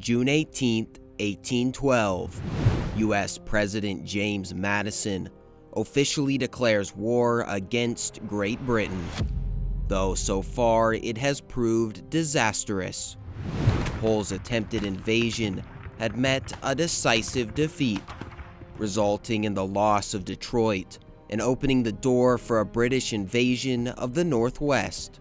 June 18, 1812, U.S. President James Madison officially declares war against Great Britain, though so far it has proved disastrous. Hull's attempted invasion had met a decisive defeat, resulting in the loss of Detroit and opening the door for a British invasion of the Northwest.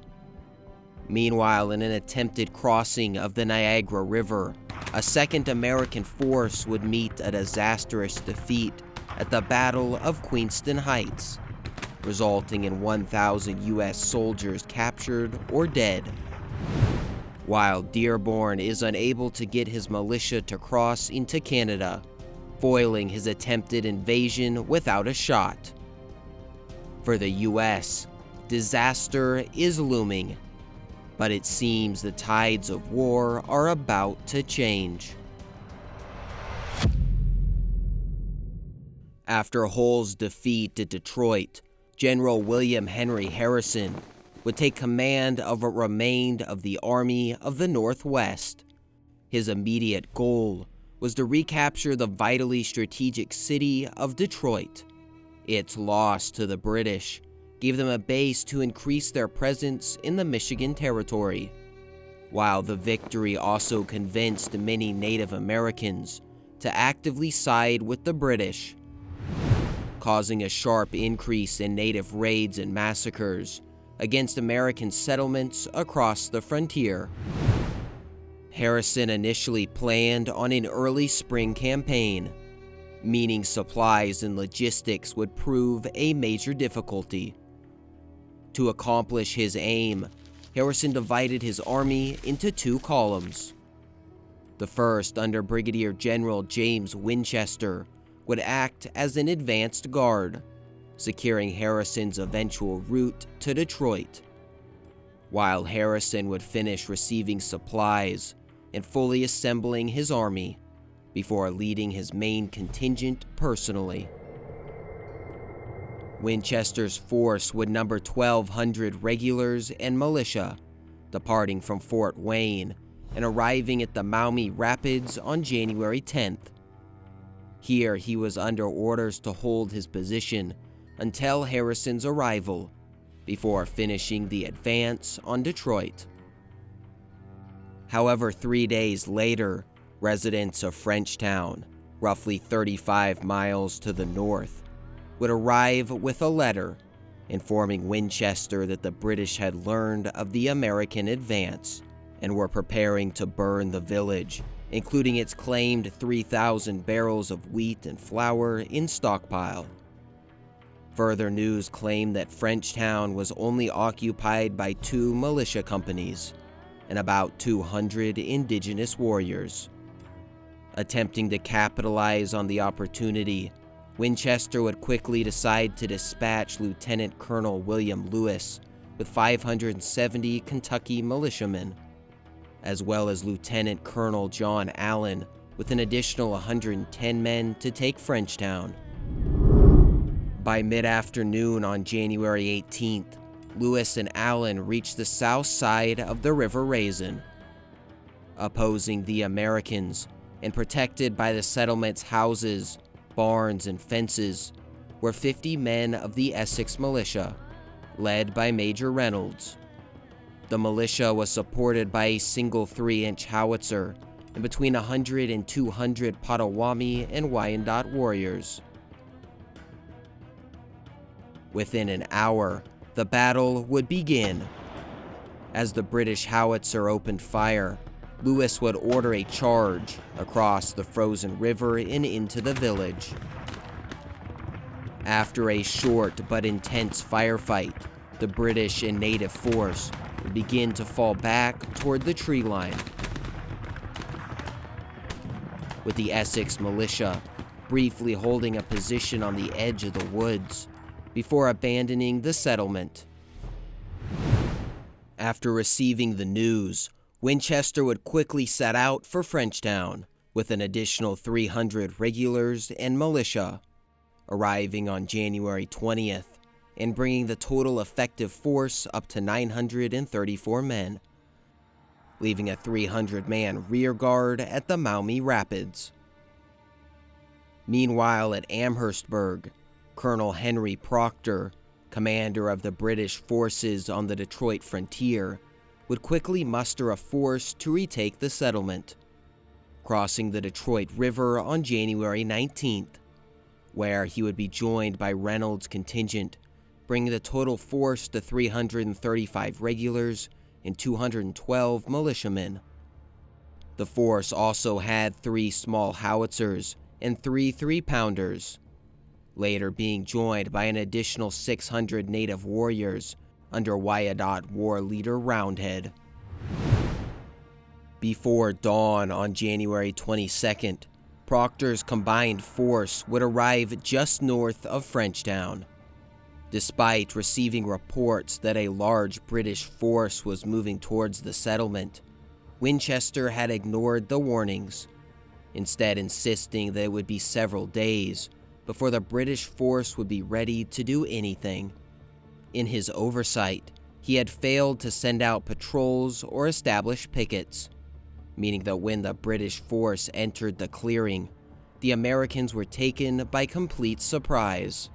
Meanwhile, in an attempted crossing of the Niagara River, a second American force would meet a disastrous defeat at the Battle of Queenston Heights, resulting in 1,000 U.S. soldiers captured or dead. While Dearborn is unable to get his militia to cross into Canada, foiling his attempted invasion without a shot. For the U.S., disaster is looming, but it seems the tides of war are about to change. After Hull's defeat at Detroit, General William Henry Harrison would take command of what remained of the Army of the Northwest. His immediate goal was to recapture the vitally strategic city of Detroit. Its loss to the British gave them a base to increase their presence in the Michigan Territory, while the victory also convinced many Native Americans to actively side with the British, causing a sharp increase in Native raids and massacres against American settlements across the frontier. Harrison initially planned on an early spring campaign, meaning supplies and logistics would prove a major difficulty. To accomplish his aim, Harrison divided his army into two columns. The first, under Brigadier General James Winchester, would act as an advanced guard, securing Harrison's eventual route to Detroit, while Harrison would finish receiving supplies and fully assembling his army before leading his main contingent personally. Winchester's force would number 1,200 regulars and militia, departing from Fort Wayne and arriving at the Maumee Rapids on January 10th. Here he was under orders to hold his position until Harrison's arrival, before finishing the advance on Detroit. However, 3 days later, residents of Frenchtown, roughly 35 miles to the north, would arrive with a letter informing Winchester that the British had learned of the American advance and were preparing to burn the village, including its claimed 3,000 barrels of wheat and flour in stockpile. Further news claimed that Frenchtown was only occupied by 2 militia companies and about 200 indigenous warriors. Attempting to capitalize on the opportunity, Winchester would quickly decide to dispatch Lieutenant Colonel William Lewis with 570 Kentucky militiamen, as well as Lieutenant Colonel John Allen with an additional 110 men to take Frenchtown. By mid-afternoon on January 18th, Lewis and Allen reached the south side of the River Raisin. Opposing the Americans and protected by the settlement's houses, barns, and fences were 50 men of the Essex Militia, led by Major Reynolds. The militia was supported by a single 3-inch howitzer and between 100 and 200 Potawatomi and Wyandot warriors. Within an hour, the battle would begin. As the British howitzer opened fire, Lewis would order a charge across the frozen river and into the village. After a short but intense firefight, the British and native force would begin to fall back toward the tree line, with the Essex militia briefly holding a position on the edge of the woods before abandoning the settlement. After receiving the news, Winchester would quickly set out for Frenchtown with an additional 300 regulars and militia, arriving on January 20th and bringing the total effective force up to 934 men. leaving a 300-man rearguard at the Maumee Rapids. Meanwhile, at Amherstburg, Colonel Henry Proctor, commander of the British forces on the Detroit frontier, would quickly muster a force to retake the settlement, crossing the Detroit River on January 19th, where he would be joined by Reynolds' contingent, bringing the total force to 335 regulars and 212 militiamen. The force also had 3 small howitzers and 3 3-pounders, later being joined by an additional 600 native warriors under Wyandot war leader Roundhead. Before dawn on January 22nd, Proctor's combined force would arrive just north of Frenchtown. Despite receiving reports that a large British force was moving towards the settlement, Winchester had ignored the warnings, instead insisting that it would be several days before the British force would be ready to do anything. In his oversight, he had failed to send out patrols or establish pickets, meaning that when the British force entered the clearing, the Americans were taken by complete surprise.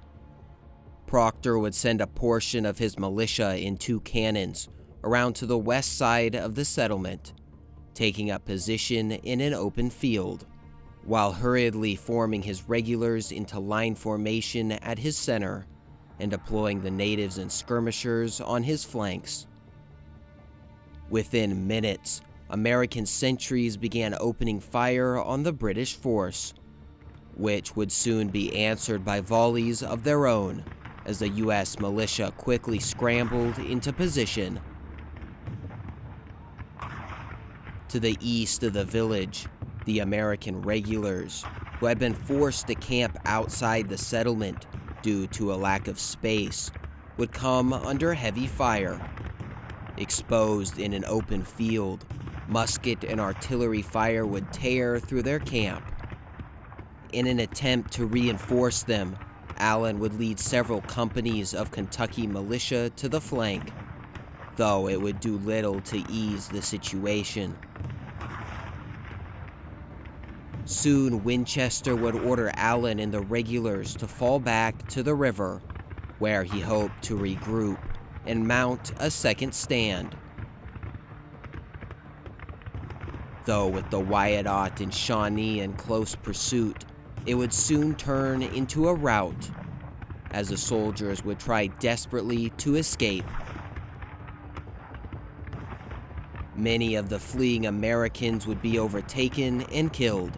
Proctor would send a portion of his militia in 2 cannons around to the west side of the settlement, taking up position in an open field, while hurriedly forming his regulars into line formation at his center and deploying the natives and skirmishers on his flanks. Within minutes, American sentries began opening fire on the British force, which would soon be answered by volleys of their own as the U.S. militia quickly scrambled into position. To the east of the village, the American regulars, who had been forced to camp outside the settlement due to a lack of space, would come under heavy fire. Exposed in an open field, musket and artillery fire would tear through their camp. In an attempt to reinforce them, Allen would lead several companies of Kentucky militia to the flank, though it would do little to ease the situation. Soon, Winchester would order Allen and the regulars to fall back to the river, where he hoped to regroup and mount a second stand. Though with the Wyandot and Shawnee in close pursuit, it would soon turn into a rout, as the soldiers would try desperately to escape. Many of the fleeing Americans would be overtaken and killed,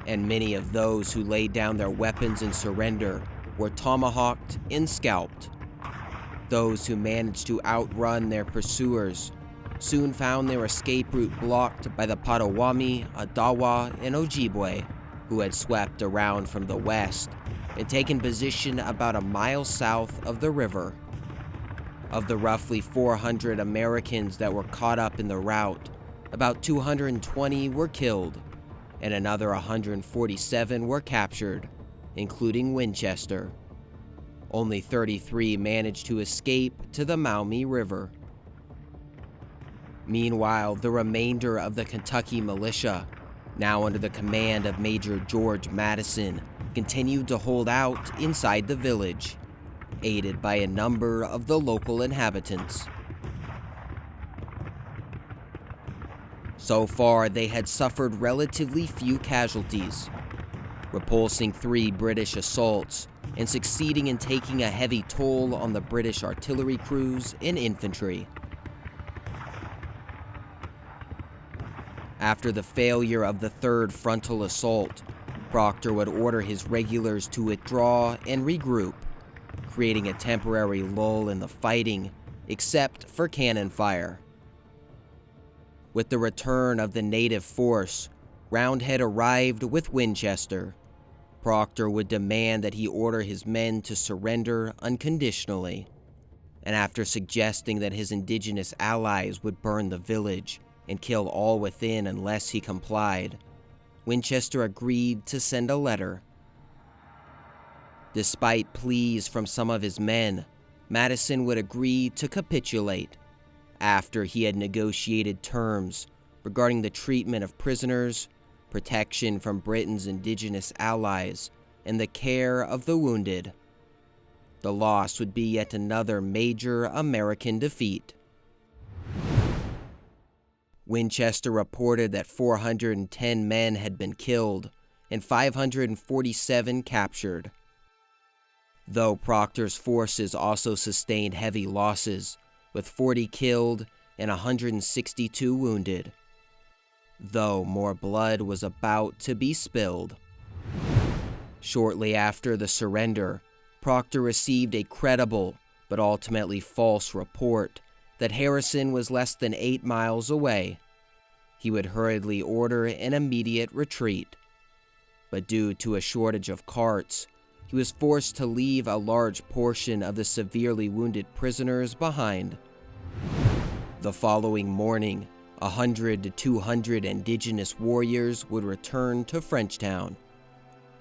and many of those who laid down their weapons in surrender were tomahawked and scalped. Those who managed to outrun their pursuers soon found their escape route blocked by the Potawatomi, Odawa, and Ojibwe, who had swept around from the west and taken position about a mile south of the river. Of the roughly 400 Americans that were caught up in the rout, about 220 were killed, and another 147 were captured, including Winchester. Only 33 managed to escape to the Maumee River. Meanwhile, the remainder of the Kentucky militia, now under the command of Major James Madison, continued to hold out inside the village, aided by a number of the local inhabitants. So far, they had suffered relatively few casualties, repulsing 3 British assaults and succeeding in taking a heavy toll on the British artillery crews and infantry. After the failure of the 3rd frontal assault, Proctor would order his regulars to withdraw and regroup, creating a temporary lull in the fighting, except for cannon fire. With the return of the native force, Roundhead arrived with Winchester. Proctor would demand that he order his men to surrender unconditionally, and after suggesting that his indigenous allies would burn the village and kill all within unless he complied, Winchester agreed to send a letter. Despite pleas from some of his men, Madison would agree to capitulate, after he had negotiated terms regarding the treatment of prisoners, protection from Britain's indigenous allies, and the care of the wounded. The loss would be yet another major American defeat. Winchester reported that 410 men had been killed and 547 captured. Though Proctor's forces also sustained heavy losses, with 40 killed and 162 wounded, though more blood was about to be spilled. Shortly after the surrender, Proctor received a credible but ultimately false report that Harrison was less than 8 miles away. He would hurriedly order an immediate retreat, but due to a shortage of carts, he was forced to leave a large portion of the severely wounded prisoners behind. The following morning, 100 to 200 indigenous warriors would return to Frenchtown.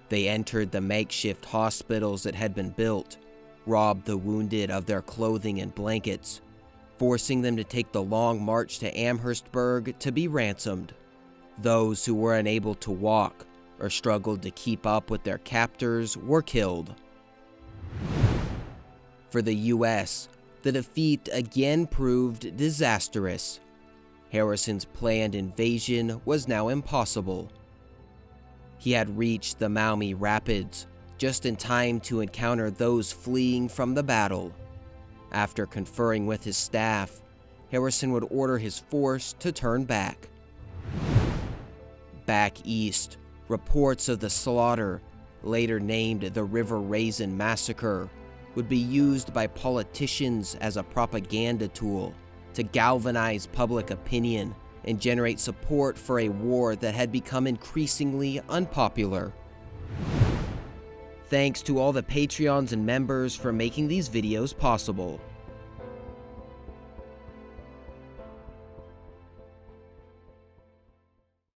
They entered the makeshift hospitals that had been built, robbed the wounded of their clothing and blankets, forcing them to take the long march to Amherstburg to be ransomed. Those who were unable to walk or struggled to keep up with their captors were killed. For the U.S., the defeat again proved disastrous. Harrison's planned invasion was now impossible. He had reached the Maumee Rapids just in time to encounter those fleeing from the battle. After conferring with his staff, Harrison would order his force to turn back. Back east, reports of the slaughter, later named the River Raisin Massacre, would be used by politicians as a propaganda tool to galvanize public opinion and generate support for a war that had become increasingly unpopular. Thanks to all the Patreons and members for making these videos possible.